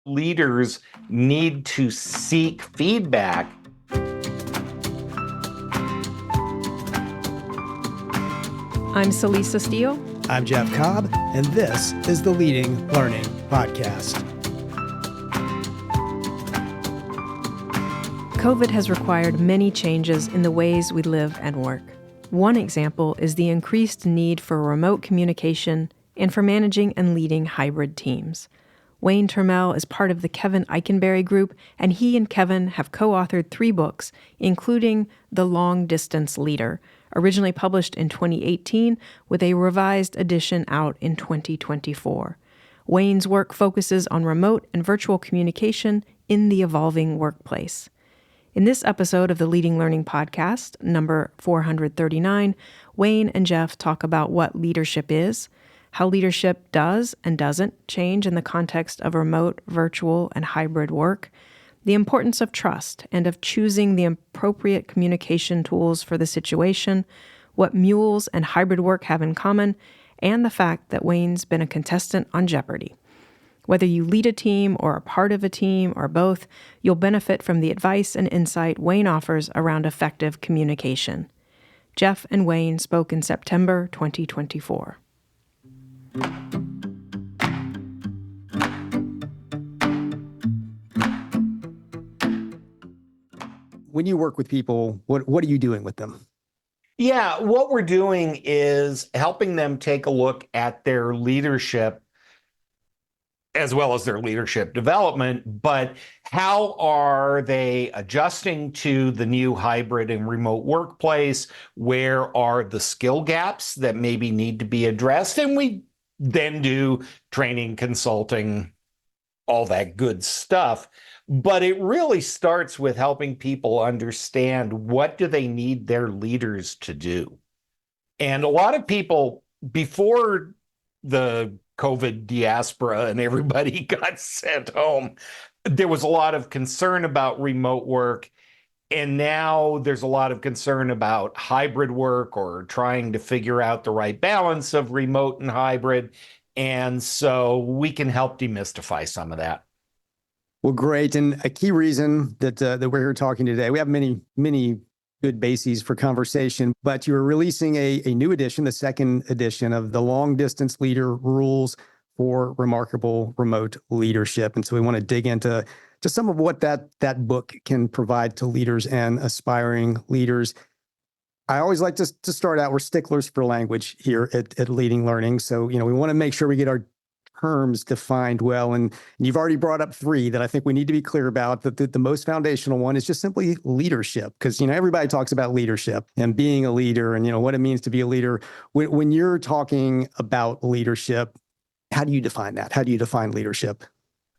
Leaders need to seek feedback. I'm Celisa Steele. I'm Jeff Cobb, and this is the Leading Learning Podcast. COVID has required many changes in the ways we live and work. One example is the increased need for remote communication and for managing and leading hybrid teams. Wayne Turmel is part of the Kevin Eikenberry Group, and he and Kevin have co-authored 3 books, including The Long Distance Leader, originally published in 2018 with a revised edition out in 2024. Wayne's work focuses on remote and virtual communication in the evolving workplace. In this episode of the Leading Learning Podcast, number 439, Wayne and Jeff talk about what leadership is, how leadership does and doesn't change in the context of remote, virtual, and hybrid work, the importance of trust and of choosing the appropriate communication tools for the situation, what mules and hybrid work have in common, and the fact that Wayne's been a contestant on Jeopardy! Whether you lead a team or are part of a team or both, you'll benefit from the advice and insight Wayne offers around effective communication. Jeff and Wayne spoke in September 2024. When you work with people, what are you doing with them? Yeah, what we're doing is helping them take a look at their leadership as well as their leadership development, but how are they adjusting to the new hybrid and remote workplace? Where are the skill gaps that maybe need to be addressed? And we then do training, consulting, all that good stuff. But it really starts with helping people understand what do they need their leaders to do. And a lot of people, before the COVID diaspora and everybody got sent home, there was a lot of concern about remote work. And now there's a lot of concern about hybrid work or trying to figure out the right balance of remote and hybrid. And so we can help demystify some of that. Well, great. And a key reason that we're here talking today, we have many good bases for conversation, but you are releasing a new edition, the second edition of the Long Distance Leader Rules for Remarkable Remote Leadership. And so we want to dig into some of what that book can provide to leaders and aspiring leaders. I always like to start out, we're sticklers for language here at Leading Learning. So, we want to make sure we get our terms defined well. And you've already brought up 3 that I think we need to be clear about. The most foundational one is just simply leadership, because, everybody talks about leadership and being a leader and, what it means to be a leader. When you're talking about leadership, how do you define that? How do you define leadership?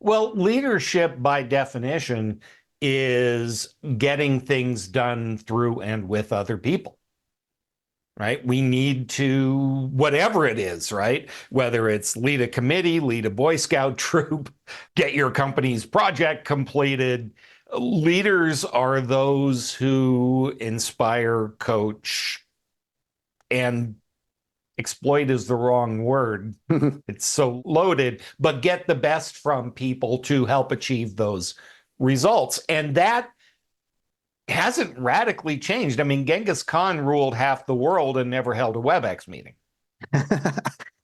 Well, leadership by definition is getting things done through and with other people. Right? We need to, whatever it is, right? Whether it's lead a committee, lead a Boy Scout troop, get your company's project completed. Leaders are those who inspire, coach, and exploit is the wrong word. It's so loaded, but get the best from people to help achieve those results. And that hasn't radically changed. I mean, Genghis Khan ruled half the world and never held a WebEx meeting.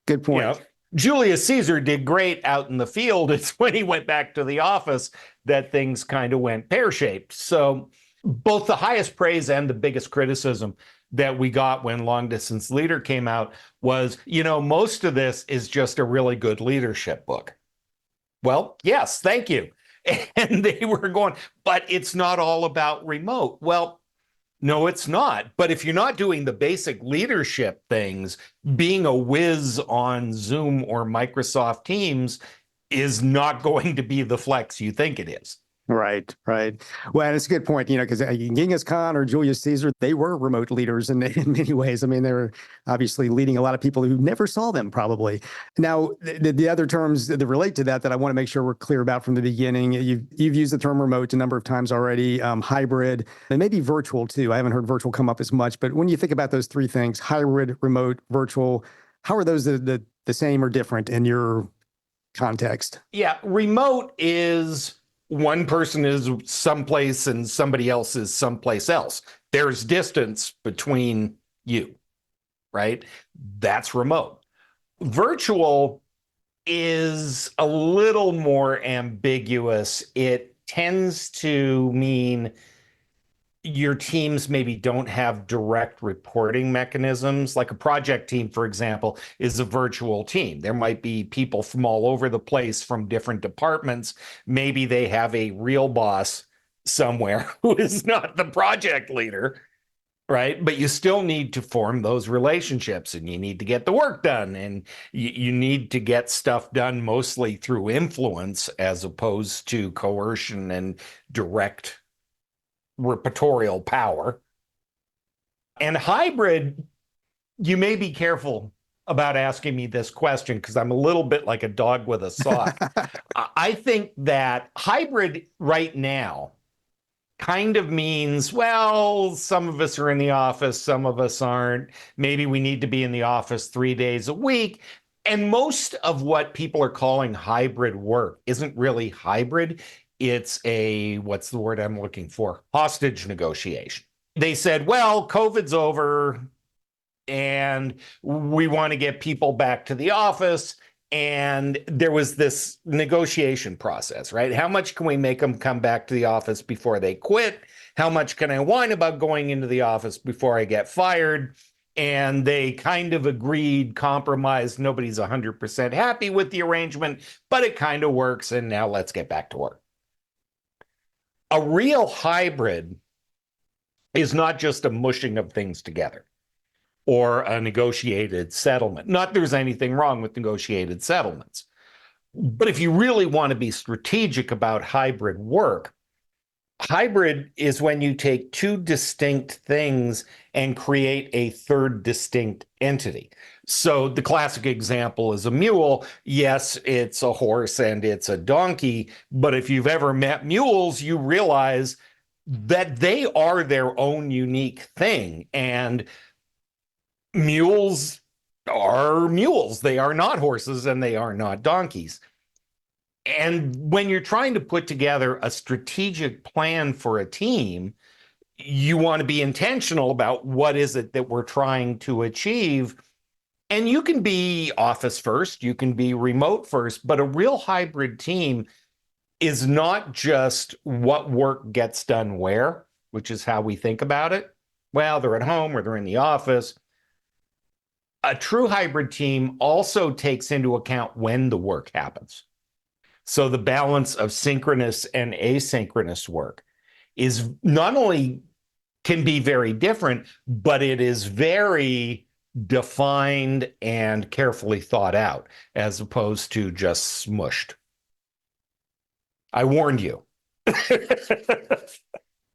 Good point. Julius Caesar did great out in the field. It's when he went back to the office that things kind of went pear-shaped. So both the highest praise and the biggest criticism that we got when Long Distance Leader came out was, most of this is just a really good leadership book. Well, yes, thank you. And they were going, but it's not all about remote. Well, no, it's not. But if you're not doing the basic leadership things, being a whiz on Zoom or Microsoft Teams is not going to be the flex you think it is. Right. Well, it's a good point, because Genghis Khan or Julius Caesar, they were remote leaders in many ways. I mean, they were obviously leading a lot of people who never saw them, probably. Now, the other terms that relate to that I want to make sure we're clear about from the beginning, you've used the term remote a number of times already, hybrid, and maybe virtual too. I haven't heard virtual come up as much, but when you think about those 3 things, hybrid, remote, virtual, how are those the same or different in your context? Yeah, remote is one person is someplace and somebody else is someplace else. There's distance between you, right? That's remote. Virtual is a little more ambiguous. It tends to mean your teams maybe don't have direct reporting mechanisms. Like a project team, for example, is a virtual team. There might be people from all over the place from different departments. Maybe they have a real boss somewhere who is not the project leader, right? But you still need to form those relationships and you need to get the work done and you need to get stuff done mostly through influence as opposed to coercion and direct repertorial power. And hybrid, you may be careful about asking me this question because I'm a little bit like a dog with a sock. I think that hybrid right now kind of means, well, some of us are in the office, some of us aren't. Maybe we need to be in the office 3 days a week. And most of what people are calling hybrid work isn't really hybrid. It's what's the word I'm looking for? Hostage negotiation. They said, well, COVID's over and we want to get people back to the office. And there was this negotiation process, right? How much can we make them come back to the office before they quit? How much can I whine about going into the office before I get fired? And they kind of agreed, compromised. Nobody's 100% happy with the arrangement, but it kind of works. And now let's get back to work. A real hybrid is not just a mushing of things together or a negotiated settlement. Not there's anything wrong with negotiated settlements. But if you really want to be strategic about hybrid work, hybrid is when you take two distinct things and create a third distinct entity. So the classic example is a mule. Yes, it's a horse and it's a donkey, but if you've ever met mules, you realize that they are their own unique thing. And mules are mules. They are not horses and they are not donkeys. And when you're trying to put together a strategic plan for a team, you want to be intentional about what is it that we're trying to achieve. And you can be office first, you can be remote first, but a real hybrid team is not just what work gets done where, which is how we think about it. Well, they're at home or they're in the office. A true hybrid team also takes into account when the work happens. So the balance of synchronous and asynchronous work is not only can be very different, but it is very defined and carefully thought out as opposed to just smushed. I warned you.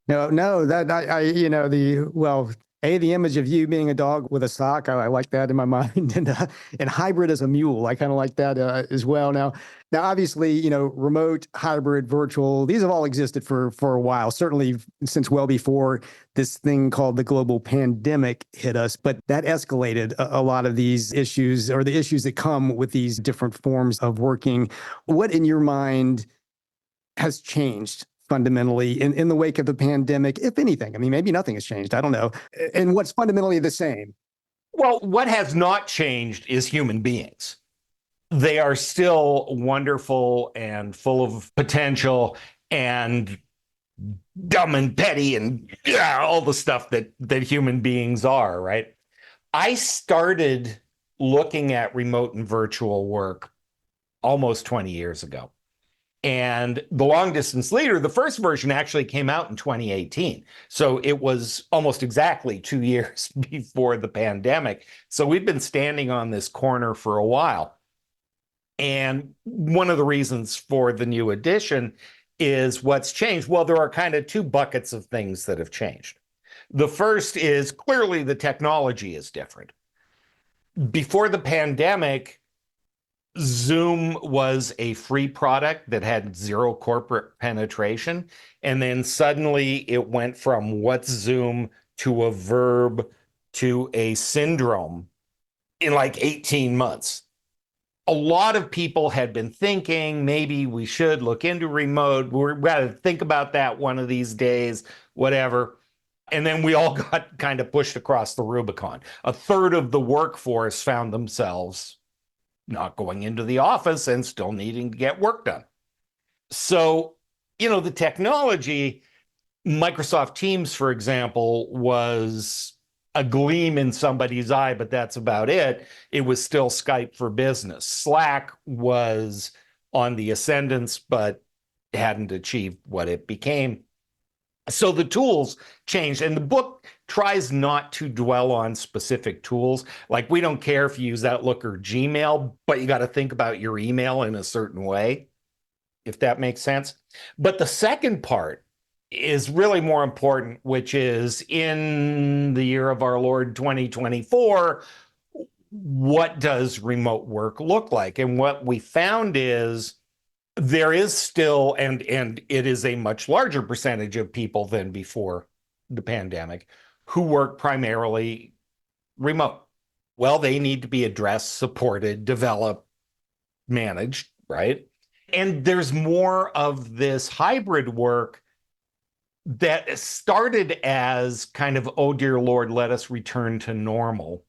No, that the image of you being a dog with a sock, I like that in my mind, and hybrid as a mule, I kind of like that as well. Now, obviously, remote, hybrid, virtual, these have all existed for a while, certainly since well before this thing called the global pandemic hit us, but that escalated a lot of these issues or the issues that come with these different forms of working. What in your mind has changed fundamentally in the wake of the pandemic, if anything? I mean, maybe nothing has changed. I don't know. And what's fundamentally the same? Well, what has not changed is human beings. They are still wonderful and full of potential and dumb and petty and all the stuff that human beings are, right? I started looking at remote and virtual work almost 20 years ago. And the long distance leader, the first version actually came out in 2018. So it was almost exactly 2 years before the pandemic. So we've been standing on this corner for a while. And one of the reasons for the new edition is what's changed. Well, there are kind of two buckets of things that have changed. The first is clearly the technology is different. Before the pandemic, Zoom was a free product that had zero corporate penetration. And then suddenly it went from what's Zoom to a verb to a syndrome in like 18 months. a lot of people had been thinking maybe we should look into remote. We're going to think about that one of these days, whatever. And then we all got kind of pushed across the Rubicon. A third of the workforce found themselves not going into the office and still needing to get work done. So, the technology, Microsoft Teams, for example, was a gleam in somebody's eye, but that's about it. It was still Skype for business. Slack was on the ascendance, but hadn't achieved what it became. So the tools changed, and the book tries not to dwell on specific tools. Like, we don't care if you use Outlook or Gmail, but you got to think about your email in a certain way, if that makes sense. But the second part is really more important, which is, in the year of our Lord 2024, what does remote work look like? And what we found is there is still, and it is a much larger percentage of people than before the pandemic, who work primarily remote. Well, they need to be addressed, supported, developed, managed, right? And there's more of this hybrid work that started as kind of, oh dear Lord, let us return to normal,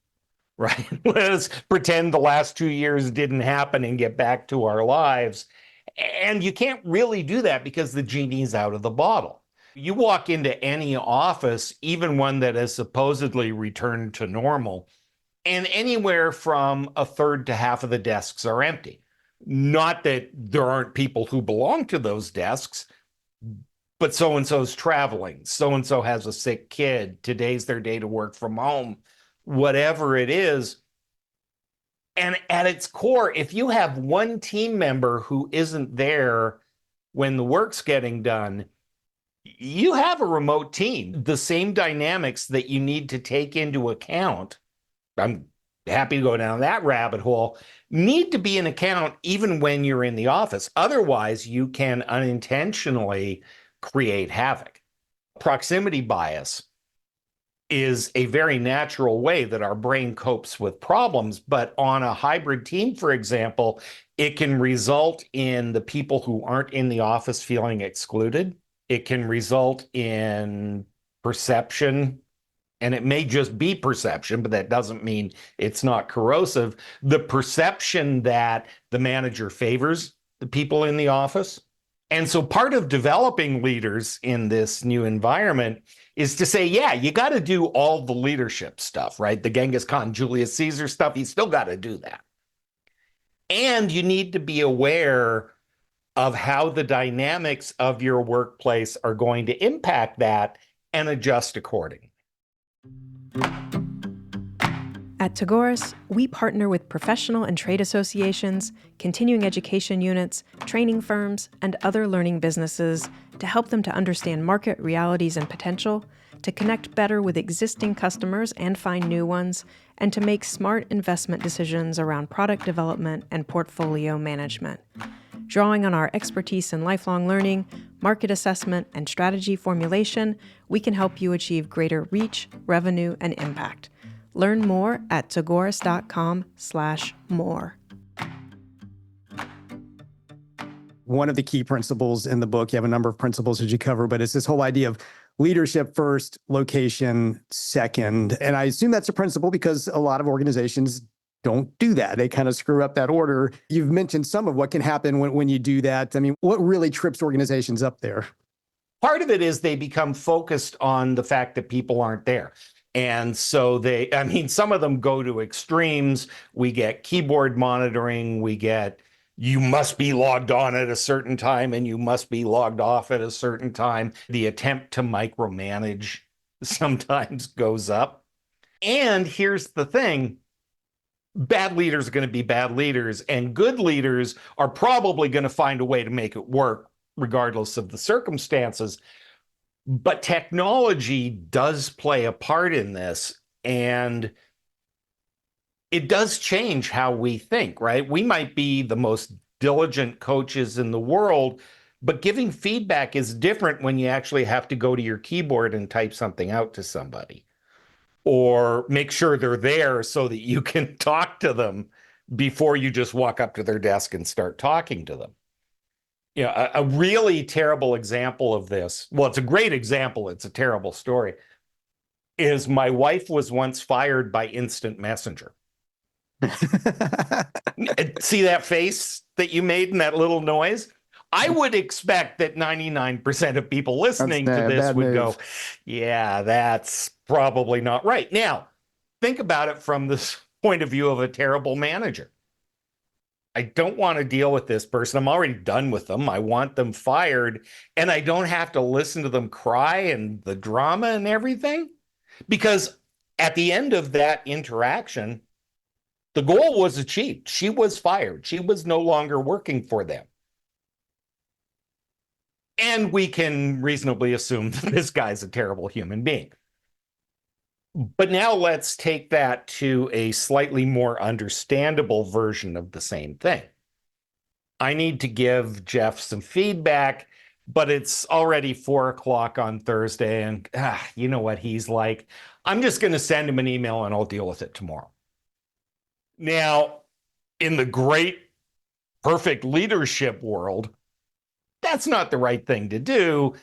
right? Let us pretend the last 2 years didn't happen and get back to our lives. And you can't really do that because the genie's out of the bottle. You walk into any office, even one that has supposedly returned to normal, and anywhere from a third to half of the desks are empty. Not that there aren't people who belong to those desks, but so-and-so's traveling, so-and-so has a sick kid, today's their day to work from home, whatever it is. And at its core, if you have one team member who isn't there when the work's getting done, you have a remote team. The same dynamics that you need to take into account, I'm happy to go down that rabbit hole, need to be in account even when you're in the office. Otherwise, you can unintentionally create havoc. Proximity bias is a very natural way that our brain copes with problems. But on a hybrid team, for example, it can result in the people who aren't in the office feeling excluded. It can result in perception, and it may just be perception, but that doesn't mean it's not corrosive. The perception that the manager favors the people in the office. And so part of developing leaders in this new environment is to say, yeah, you got to do all the leadership stuff, right? The Genghis Khan, Julius Caesar stuff, you still got to do that. And you need to be aware of how the dynamics of your workplace are going to impact that and adjust accordingly. At Tagoras, we partner with professional and trade associations, continuing education units, training firms, and other learning businesses to help them to understand market realities and potential, to connect better with existing customers and find new ones, and to make smart investment decisions around product development and portfolio management. Drawing on our expertise in lifelong learning, market assessment, and strategy formulation, we can help you achieve greater reach, revenue, and impact. Learn more at tagoras.com/more. One of the key principles in the book, you have a number of principles that you cover, but it's this whole idea of leadership first, location second. And I assume that's a principle because a lot of organizations don't do that. They kind of screw up that order. You've mentioned some of what can happen when you do that. I mean, what really trips organizations up there? Part of it is they become focused on the fact that people aren't there. And so some of them go to extremes. We get keyboard monitoring. We get, you must be logged on at a certain time and you must be logged off at a certain time. The attempt to micromanage sometimes goes up. And here's the thing. Bad leaders are going to be bad leaders, and good leaders are probably going to find a way to make it work regardless of the circumstances. But technology does play a part in this, and it does change how we think, right? We might be the most diligent coaches in the world, but giving feedback is different when you actually have to go to your keyboard and type something out to somebody, or make sure they're there so that you can talk to them before you just walk up to their desk and start talking to them. You know, a really terrible example of this, well, it's a great example, it's a terrible story, is my wife was once fired by instant messenger. See that face that you made and that little noise? I would expect that 99% of people listening to this would go, yeah, that's probably not right. Now, think about it from the point of view of a terrible manager. I don't want to deal with this person. I'm already done with them. I want them fired, and I don't have to listen to them cry and the drama and everything. Because at the end of that interaction, the goal was achieved. She was fired. She was no longer working for them. And we can reasonably assume that this guy's a terrible human being. But now let's take that to a slightly more understandable version of the same thing. I need to give Jeff some feedback, but it's already 4 o'clock on Thursday, and you know what he's like. I'm just going to send him an email and I'll deal with it tomorrow. Now, in the great, perfect leadership world, that's not the right thing to do,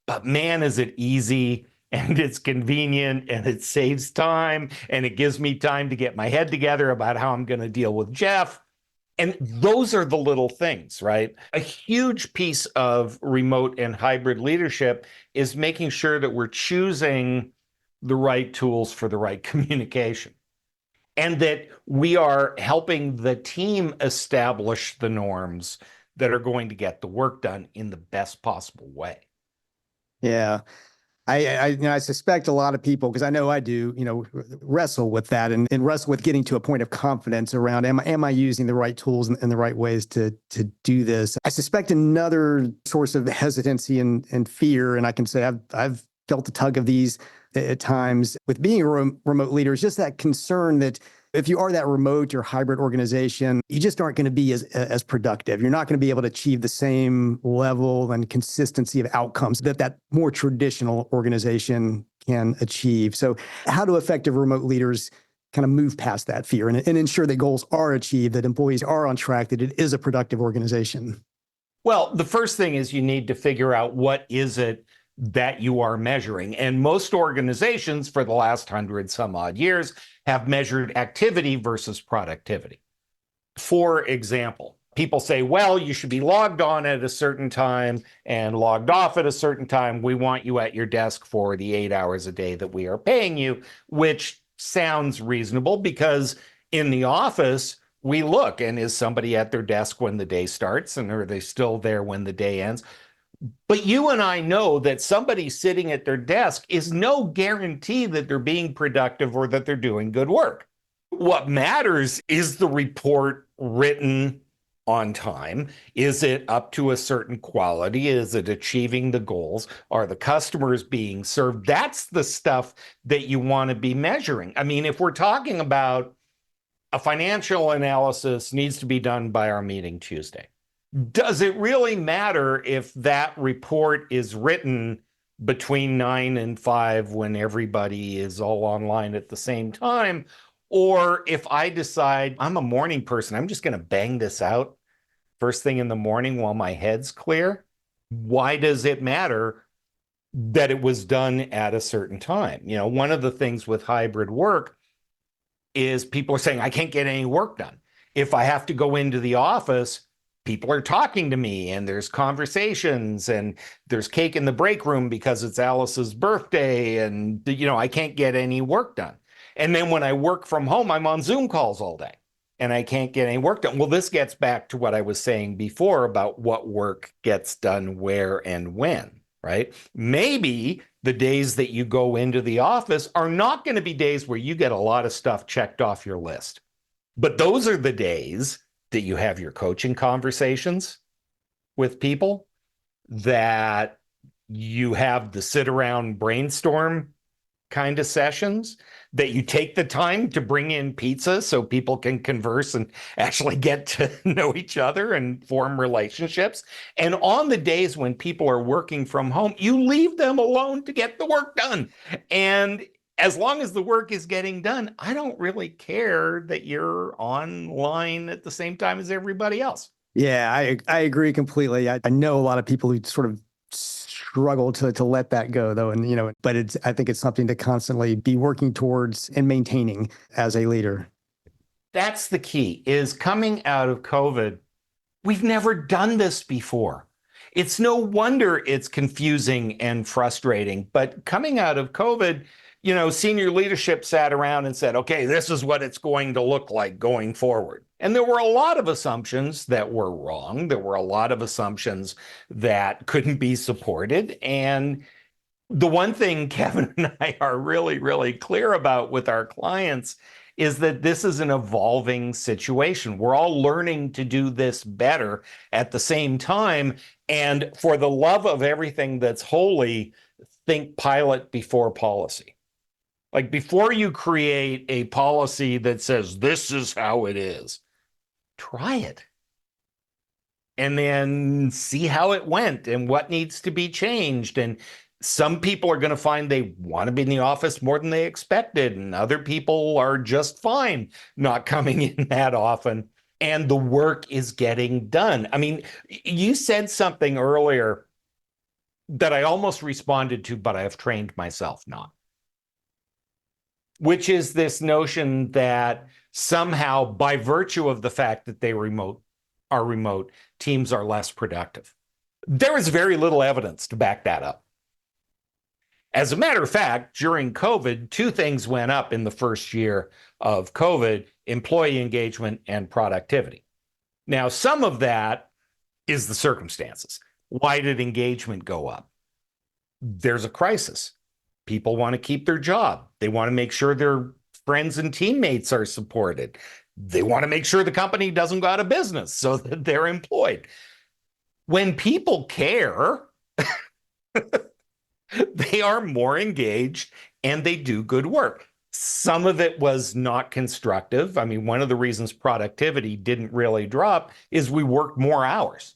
but man, is it easy, and it's convenient, and it saves time, and it gives me time to get my head together about how I'm going to deal with Jeff. And those are the little things, right? A huge piece of remote and hybrid leadership is making sure that we're choosing the right tools for the right communication, and that we are helping the team establish the norms that are going to get the work done in the best possible way. Yeah. I suspect a lot of people, because I know I do, wrestle with that and wrestle with getting to a point of confidence around, am I using the right tools and the right ways to do this? I suspect another source of hesitancy and fear, and I can say I've felt the tug of these at times with being a remote leader, is just that concern that if you are that remote or hybrid organization, you just aren't going to be as productive. You're not going to be able to achieve the same level and consistency of outcomes that more traditional organization can achieve. So how do effective remote leaders kind of move past that fear and ensure that goals are achieved, that employees are on track, that it is a productive organization? Well, the first thing is you need to figure out what is it that you are measuring. And most organizations for the last 100 some odd years have measured activity versus productivity. For example, people say, well, you should be logged on at a certain time and logged off at a certain time. We want you at your desk for the 8 hours a day that we are paying you, which sounds reasonable because in the office, we look, and is somebody at their desk when the day starts, and are they still there when the day ends? But you and I know that somebody sitting at their desk is no guarantee that they're being productive or that they're doing good work. What matters is the report written on time. Is it up to a certain quality? Is it achieving the goals? Are the customers being served? That's the stuff that you want to be measuring. I mean, if we're talking about a financial analysis needs to be done by our meeting Tuesday, does it really matter if that report is written between 9 and 5 when everybody is all online at the same time? Or if I decide I'm a morning person, I'm just going to bang this out first thing in the morning while my head's clear? Why does it matter that it was done at a certain time? You know, one of the things with hybrid work is people are saying, I can't get any work done. If I have to go into the office, people are talking to me and there's conversations and there's cake in the break room because it's Alice's birthday and, I can't get any work done. And then when I work from home, I'm on Zoom calls all day and I can't get any work done. Well, this gets back to what I was saying before about what work gets done where and when, right? Maybe the days that you go into the office are not going to be days where you get a lot of stuff checked off your list. But those are the days that you have your coaching conversations with people, that you have the sit around brainstorm kind of sessions, that you take the time to bring in pizza so people can converse and actually get to know each other and form relationships. And on the days when people are working from home, you leave them alone to get the work done. And as long as the work is getting done, I don't really care that you're online at the same time as everybody else. Yeah, I agree completely. I know a lot of people who sort of struggle to let that go though. And, but I think it's something to constantly be working towards and maintaining as a leader. That's the key, is coming out of COVID. We've never done this before. It's no wonder it's confusing and frustrating. But coming out of COVID, senior leadership sat around and said, okay, this is what it's going to look like going forward. And there were a lot of assumptions that were wrong. There were a lot of assumptions that couldn't be supported. And the one thing Kevin and I are really, really clear about with our clients is that this is an evolving situation. We're all learning to do this better at the same time. And for the love of everything that's holy, think pilot before policy. Like, before you create a policy that says this is how it is, try it. And then see how it went and what needs to be changed. And some people are going to find they want to be in the office more than they expected, and other people are just fine not coming in that often. And the work is getting done. I mean, you said something earlier that I almost responded to, but I have trained myself not, which is this notion that somehow, by virtue of the fact that they are remote, teams are less productive. There is very little evidence to back that up. As a matter of fact, during COVID, two things went up in the first year of COVID: employee engagement and productivity. Now, some of that is the circumstances. Why did engagement go up? There's a crisis. People want to keep their job. They want to make sure their friends and teammates are supported. They want to make sure the company doesn't go out of business so that they're employed. When people care, they are more engaged and they do good work. Some of it was not constructive. I mean, one of the reasons productivity didn't really drop is we worked more hours.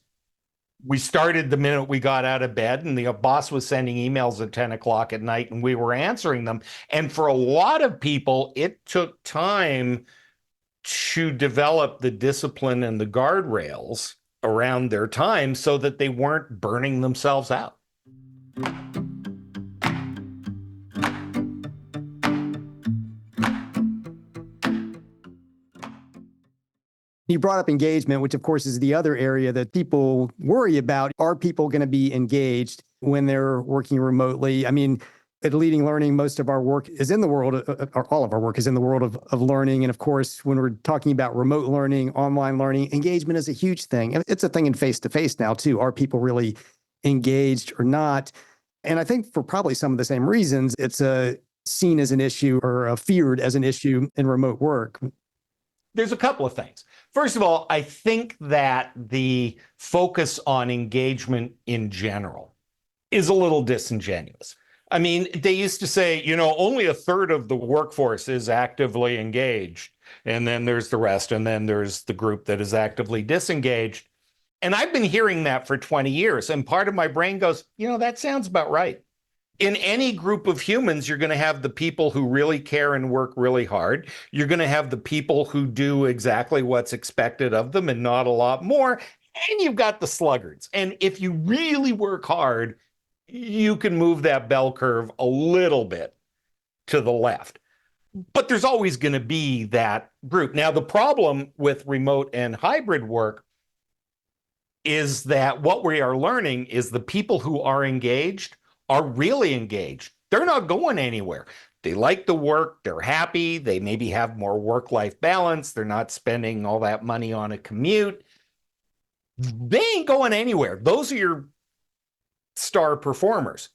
We started the minute we got out of bed, and the boss was sending emails at 10 o'clock at night, and we were answering them. And for a lot of people, it took time to develop the discipline and the guardrails around their time so that they weren't burning themselves out. You brought up engagement, which of course is the other area that people worry about. Are people going to be engaged when they're working remotely? I mean, at Leading Learning, most of our work is in the world, or all of our work is in the world of learning. And of course, when we're talking about remote learning, online learning, engagement is a huge thing. And it's a thing in face-to-face now too. Are people really engaged or not? And I think for probably some of the same reasons, it's seen as an issue or feared as an issue in remote work. There's a couple of things. First of all, I think that the focus on engagement in general is a little disingenuous. I mean, they used to say, only a third of the workforce is actively engaged, and then there's the rest, and then there's the group that is actively disengaged. And I've been hearing that for 20 years, and part of my brain goes, that sounds about right. In any group of humans, you're going to have the people who really care and work really hard. You're going to have the people who do exactly what's expected of them and not a lot more. And you've got the sluggards. And if you really work hard, you can move that bell curve a little bit to the left. But there's always going to be that group. Now, the problem with remote and hybrid work is that what we are learning is the people who are engaged are really engaged. They're not going anywhere. They like the work. They're happy. They maybe have more work-life balance. They're not spending all that money on a commute. They ain't going anywhere. Those are your star performers.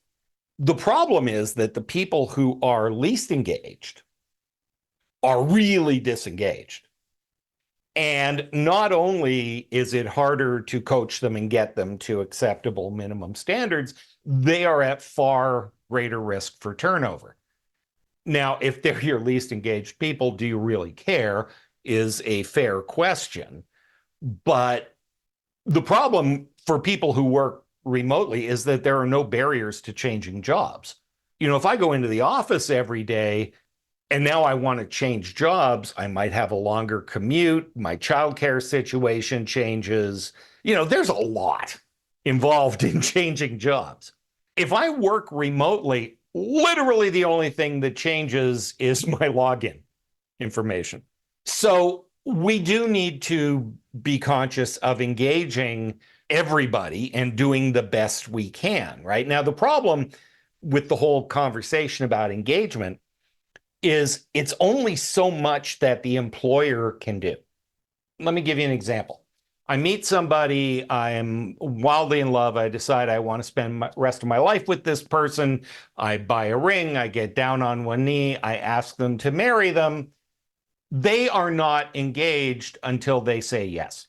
The problem is that the people who are least engaged are really disengaged. And not only is it harder to coach them and get them to acceptable minimum standards, they are at far greater risk for turnover. Now, if they're your least engaged people, do you really care is a fair question. But the problem for people who work remotely is that there are no barriers to changing jobs. If I go into the office every day and now I want to change jobs, I might have a longer commute. My childcare situation changes. There's a lot involved in changing jobs. If I work remotely, literally the only thing that changes is my login information. So we do need to be conscious of engaging everybody and doing the best we can, right? Now, the problem with the whole conversation about engagement is it's only so much that the employer can do. Let me give you an example. I meet somebody, I'm wildly in love. I decide I want to spend the rest of my life with this person. I buy a ring, I get down on one knee, I ask them to marry them. They are not engaged until they say yes.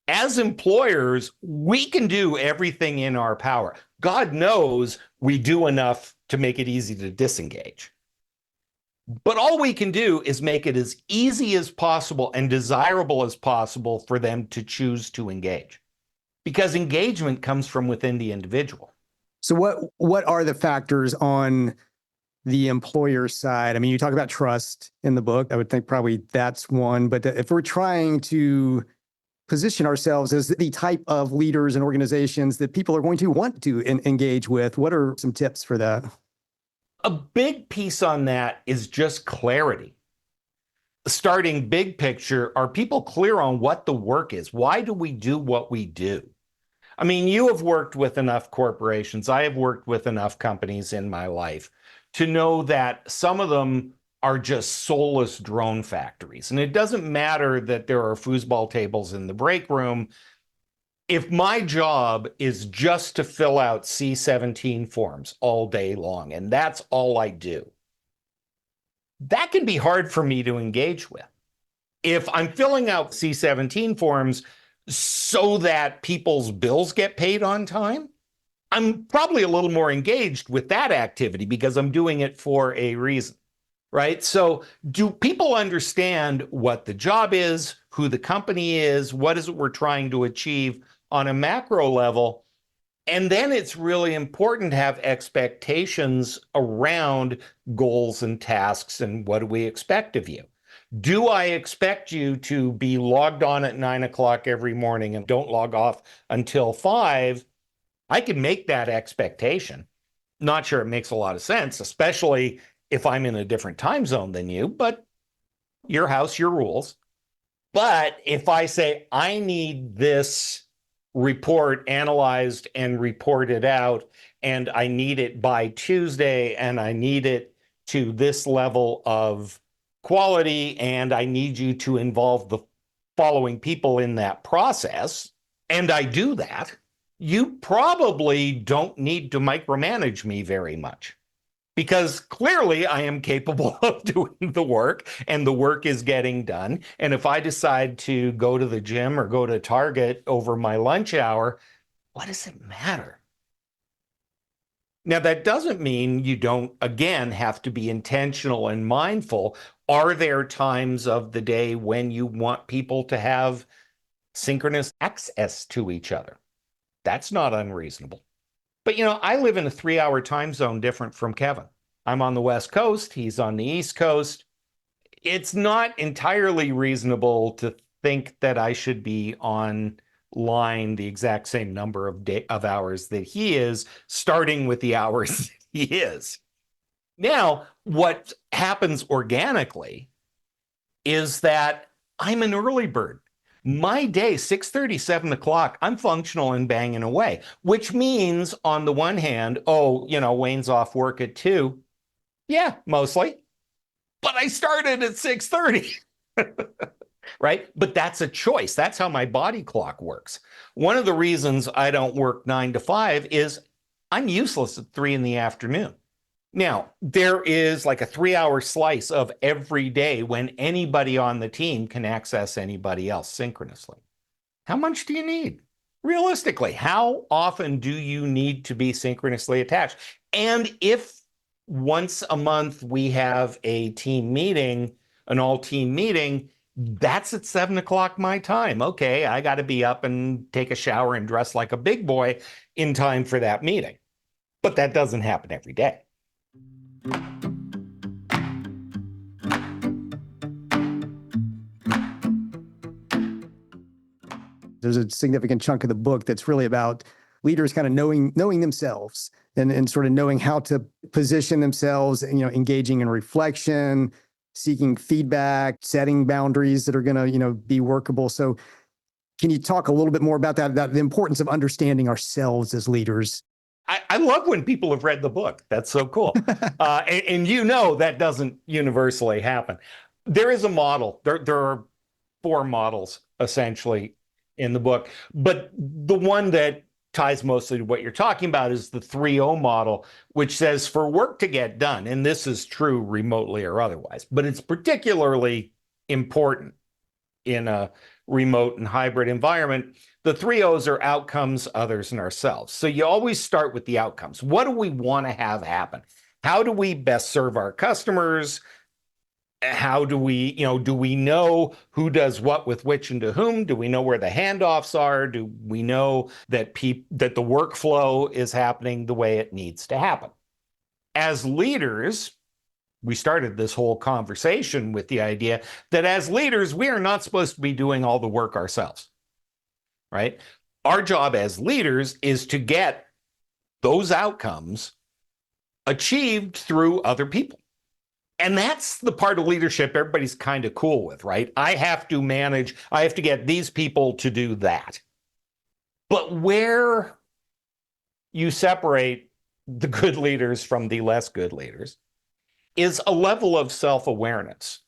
As employers, we can do everything in our power. God knows we do enough to make it easy to disengage. But all we can do is make it as easy as possible and desirable as possible for them to choose to engage, because engagement comes from within the individual. So what are the factors on the employer side? I mean, you talk about trust in the book. I would think probably that's one. But if we're trying to position ourselves as the type of leaders and organizations that people are going to want to engage with, what are some tips for that? A big piece on that is just clarity. Starting big picture, are people clear on what the work is? Why do we do what we do? I mean, you have worked with enough corporations. I have worked with enough companies in my life to know that some of them are just soulless drone factories. And it doesn't matter that there are foosball tables in the break room. If my job is just to fill out C-17 forms all day long, and that's all I do, that can be hard for me to engage with. If I'm filling out C-17 forms so that people's bills get paid on time, I'm probably a little more engaged with that activity because I'm doing it for a reason, right? So do people understand what the job is, who the company is, what is it we're trying to achieve on a macro level? And then it's really important to have expectations around goals and tasks and what do we expect of you? Do I expect you to be logged on at 9 o'clock every morning and don't log off until 5? I can make that expectation. Not sure it makes a lot of sense, especially if I'm in a different time zone than you, but your house, your rules. But if I say, I need this report analyzed and reported out, and I need it by Tuesday, and I need it to this level of quality, and I need you to involve the following people in that process, and I do that, you probably don't need to micromanage me very much, because clearly I am capable of doing the work and the work is getting done. And if I decide to go to the gym or go to Target over my lunch hour, what does it matter? Now, that doesn't mean you don't, again, have to be intentional and mindful. Are there times of the day when you want people to have synchronous access to each other? That's not unreasonable. But, I live in a 3-hour time zone different from Kevin. I'm on the West Coast. He's on the East Coast. It's not entirely reasonable to think that I should be online the exact same number of hours that he is, starting with the hours he is. Now, what happens organically is that I'm an early bird. My day, 6:30, 7 o'clock, I'm functional and banging away, which means on the one hand, Wayne's off work at 2. Yeah, mostly. But I started at 6:30, right? But that's a choice. That's how my body clock works. One of the reasons I don't work 9 to 5 is I'm useless at 3 in the afternoon. Now, there is like a 3-hour slice of every day when anybody on the team can access anybody else synchronously. How much do you need? Realistically, how often do you need to be synchronously attached? And if once a month we have a team meeting, an all-team meeting, that's at 7 o'clock my time. Okay, I got to be up and take a shower and dress like a big boy in time for that meeting. But that doesn't happen every day. There's a significant chunk of the book that's really about leaders kind of knowing themselves and sort of knowing how to position themselves, engaging in reflection, seeking feedback, setting boundaries that are going to, be workable. So can you talk a little bit more about that, the importance of understanding ourselves as leaders? I love when people have read the book. That's so cool. And that doesn't universally happen. There is a model. There are 4 models essentially in the book, but the one that ties mostly to what you're talking about is the 3-0 model, which says for work to get done, and this is true remotely or otherwise, but it's particularly important in a remote and hybrid environment. The 3 O's are outcomes, others, and ourselves. So you always start with the outcomes. What do we want to have happen? How do we best serve our customers? How do we, do we know who does what with which and to whom? Do we know where the handoffs are? Do we know that that the workflow is happening the way it needs to happen? As leaders, we started this whole conversation with the idea that as leaders, we are not supposed to be doing all the work ourselves, right? Our job as leaders is to get those outcomes achieved through other people. And that's the part of leadership everybody's kind of cool with, right? I have to get these people to do that. But where you separate the good leaders from the less good leaders is a level of self-awareness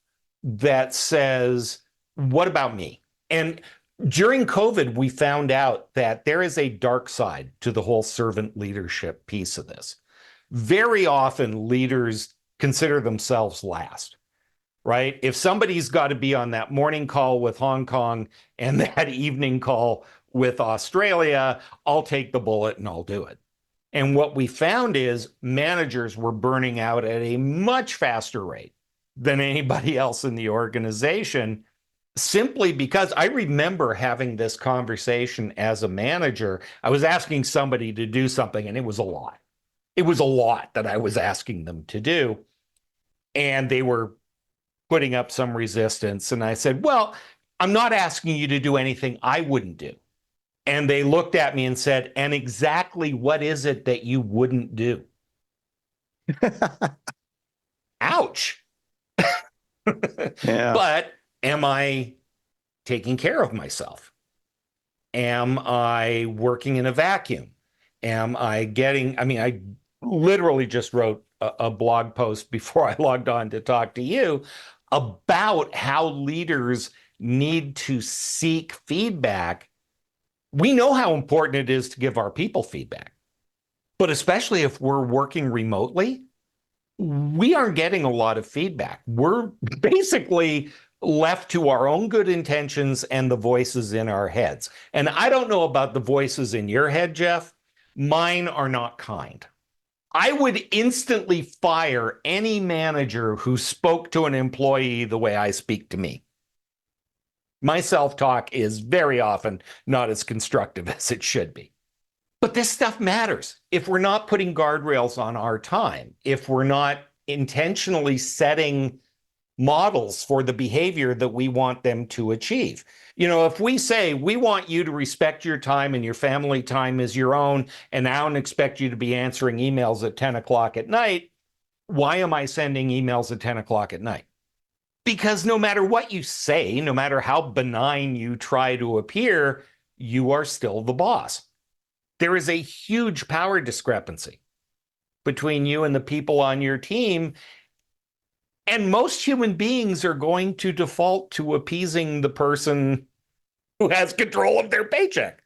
that says, what about me? And during COVID, we found out that there is a dark side to the whole servant leadership piece of this. Very often, leaders consider themselves last, right? If somebody's got to be on that morning call with Hong Kong and that evening call with Australia, I'll take the bullet and I'll do it. And what we found is managers were burning out at a much faster rate than anybody else in the organization, simply because I remember having this conversation as a manager. I was asking somebody to do something, and it was a lot. It was a lot that I was asking them to do. And they were putting up some resistance. And I said, well, I'm not asking you to do anything I wouldn't do. And they looked at me and said, and exactly what is it that you wouldn't do? Ouch. Yeah. But am I taking care of myself? Am I working in a vacuum? I literally just wrote a blog post before I logged on to talk to you about how leaders need to seek feedback. We know how important it is to give our people feedback, but especially if we're working remotely, we aren't getting a lot of feedback. We're basically left to our own good intentions and the voices in our heads. And I don't know about the voices in your head, Jeff. Mine are not kind. I would instantly fire any manager who spoke to an employee the way I speak to me. My self-talk is very often not as constructive as it should be. But this stuff matters. If we're not putting guardrails on our time, if we're not intentionally setting models for the behavior that we want them to achieve. If we say we want you to respect your time and your family time is your own, and I don't expect you to be answering emails at 10 o'clock at night, why am I sending emails at 10 o'clock at night? Because no matter what you say, no matter how benign you try to appear, you are still the boss. There is a huge power discrepancy between you and the people on your team. And most human beings are going to default to appeasing the person who has control of their paycheck.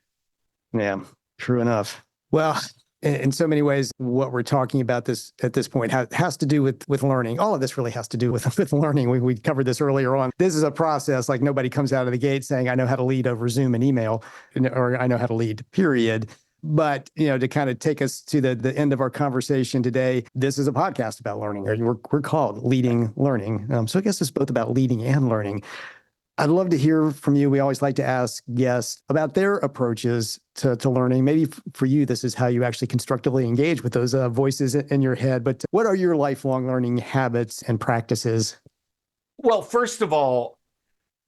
Yeah, true enough. Well, in so many ways, what we're talking about at this point has to do with learning. All of this really has to do with learning. We covered this earlier on. This is a process. Like, nobody comes out of the gate saying, I know how to lead over Zoom and email, or I know how to lead, period. But, to kind of take us to the end of our conversation today, this is a podcast about learning. We're called Leading Learning. So I guess it's both about leading and learning. I'd love to hear from you. We always like to ask guests about their approaches to learning. Maybe for you, this is how you actually constructively engage with those voices in your head. But what are your lifelong learning habits and practices? Well, first of all,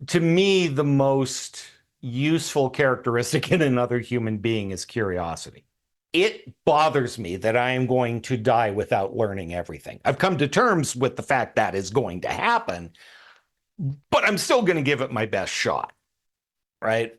to me, the most useful characteristic in another human being is curiosity. It bothers me that I am going to die without learning everything. I've come to terms with the fact that is going to happen, but I'm still going to give it my best shot, right?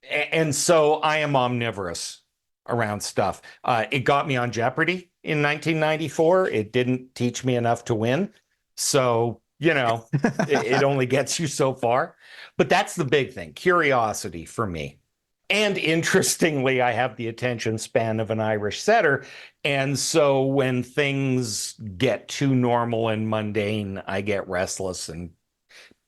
And so I am omnivorous around stuff. It got me on Jeopardy in 1994. It didn't teach me enough to win. So, it only gets you so far. But that's the big thing, curiosity for me. And interestingly, I have the attention span of an Irish setter. And so when things get too normal and mundane, I get restless, and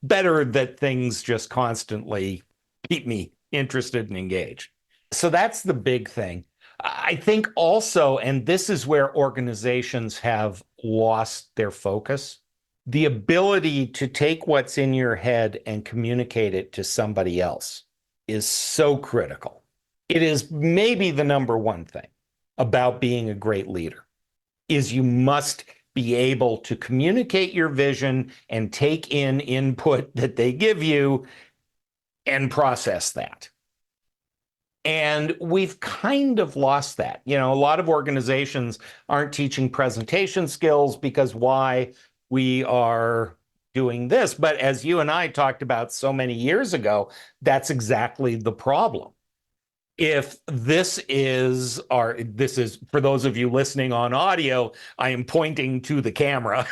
better that things just constantly keep me interested and engaged. So that's the big thing. I think also, and this is where organizations have lost their focus, the ability to take what's in your head and communicate it to somebody else is so critical. It is maybe the number one thing about being a great leader, is you must be able to communicate your vision and take in input that they give you and process that. And we've kind of lost that. A lot of organizations aren't teaching presentation skills because why? We are doing this. But as you and I talked about so many years ago, that's exactly the problem. If this is for those of you listening on audio, I am pointing to the camera.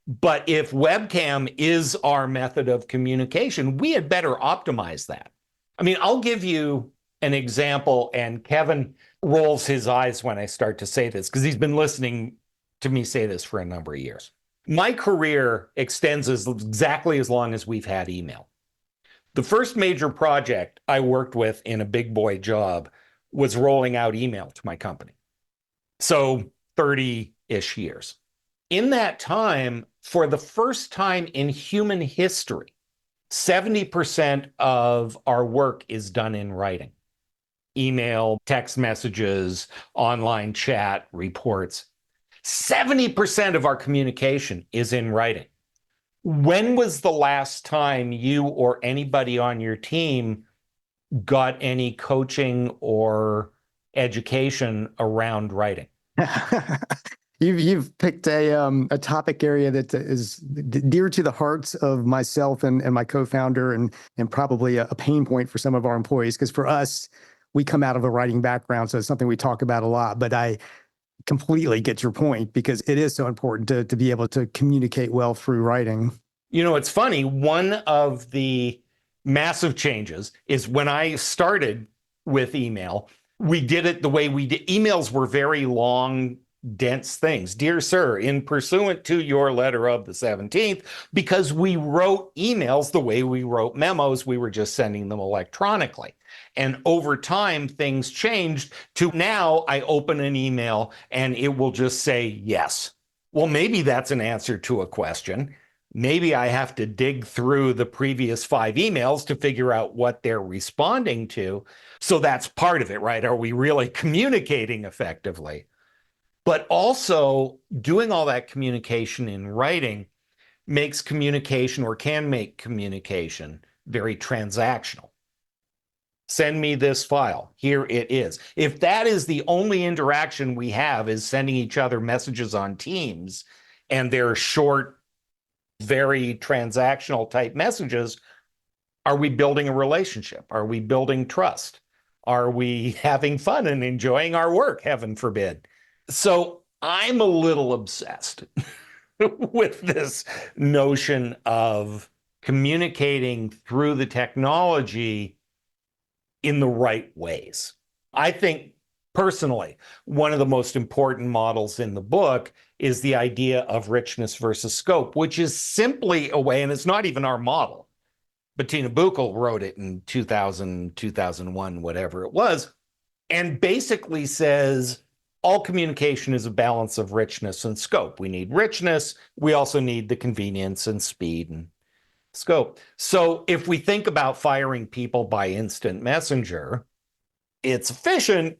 But if webcam is our method of communication, we had better optimize that. I mean, I'll give you an example, and Kevin rolls his eyes when I start to say this because he's been listening to me say this for a number of years. My career extends exactly as long as we've had email. The first major project I worked with in a big boy job was rolling out email to my company. So 30-ish years. In that time, for the first time in human history, 70% of our work is done in writing. Email, text messages, online chat, reports. 70% of our communication is in writing. When was the last time you or anybody on your team got any coaching or education around writing? You've picked a topic area that is dear to the hearts of myself and my co-founder, and probably a pain point for some of our employees, because for us, we come out of a writing background, so it's something we talk about a lot. But I completely get your point, because it is so important to be able to communicate well through writing. It's funny. One of the massive changes is when I started with email, we did it the way we did. Emails were very long, dense things. Dear sir, in pursuant to your letter of the 17th, because we wrote emails the way we wrote memos, we were just sending them electronically. And over time, things changed to now I open an email and it will just say yes. Well, maybe that's an answer to a question. Maybe I have to dig through the previous 5 emails to figure out what they're responding to. So that's part of it, right? Are we really communicating effectively? But also doing all that communication in writing makes communication, or can make communication, very transactional. Send me this file. Here it is. If that is the only interaction we have, is sending each other messages on Teams, and they're short, very transactional type messages, are we building a relationship? Are we building trust? Are we having fun and enjoying our work? Heaven forbid. So I'm a little obsessed with this notion of communicating through the technology in the right ways. I think personally, one of the most important models in the book is the idea of richness versus scope, which is simply a way, and it's not even our model. Bettina Buchel wrote it in 2000, 2001, whatever it was, and basically says all communication is a balance of richness and scope. We need richness. We also need the convenience and speed and Scope. So if we think about firing people by instant messenger, it's efficient,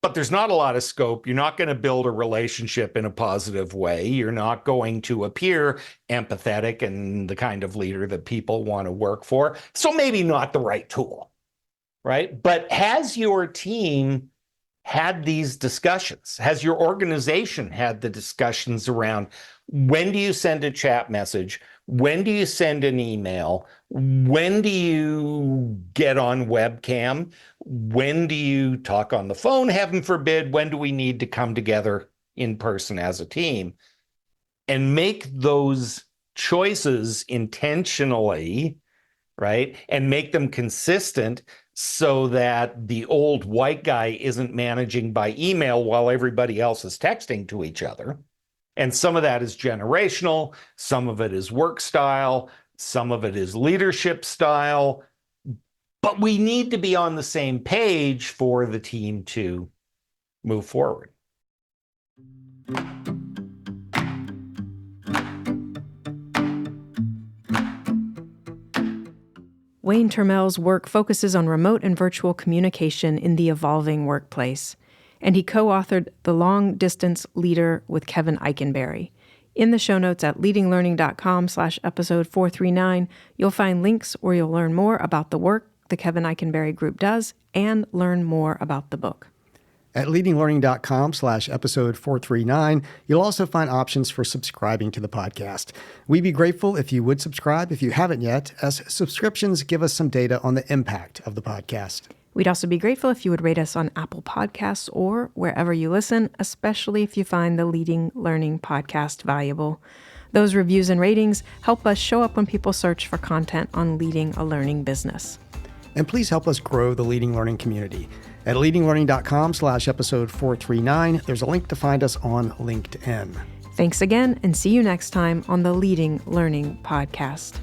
but there's not a lot of scope. You're not going to build a relationship in a positive way. You're not going to appear empathetic and the kind of leader that people want to work for. So maybe not the right tool, right? But has your team had these discussions? Has your organization had the discussions around when do you send a chat message? When do you send an email? When do you get on webcam? When do you talk on the phone? Heaven forbid, when do we need to come together in person as a team? And make those choices intentionally, right? And make them consistent so that the old white guy isn't managing by email while everybody else is texting to each other. And some of that is generational, some of it is work style, some of it is leadership style. But we need to be on the same page for the team to move forward. Wayne Turmel's work focuses on remote and virtual communication in the evolving workplace, and he co-authored The Long Distance Leader with Kevin Eikenberry. In the show notes at leadinglearning.com/episode 439, you'll find links where you'll learn more about the work the Kevin Eikenberry Group does and learn more about the book. At leadinglearning.com/episode 439, you'll also find options for subscribing to the podcast. We'd be grateful if you would subscribe if you haven't yet, as subscriptions give us some data on the impact of the podcast. We'd also be grateful if you would rate us on Apple Podcasts or wherever you listen, especially if you find the Leading Learning podcast valuable. Those reviews and ratings help us show up when people search for content on leading a learning business. And please help us grow the Leading Learning community. At leadinglearning.com/episode 439, there's a link to find us on LinkedIn. Thanks again, and see you next time on the Leading Learning podcast.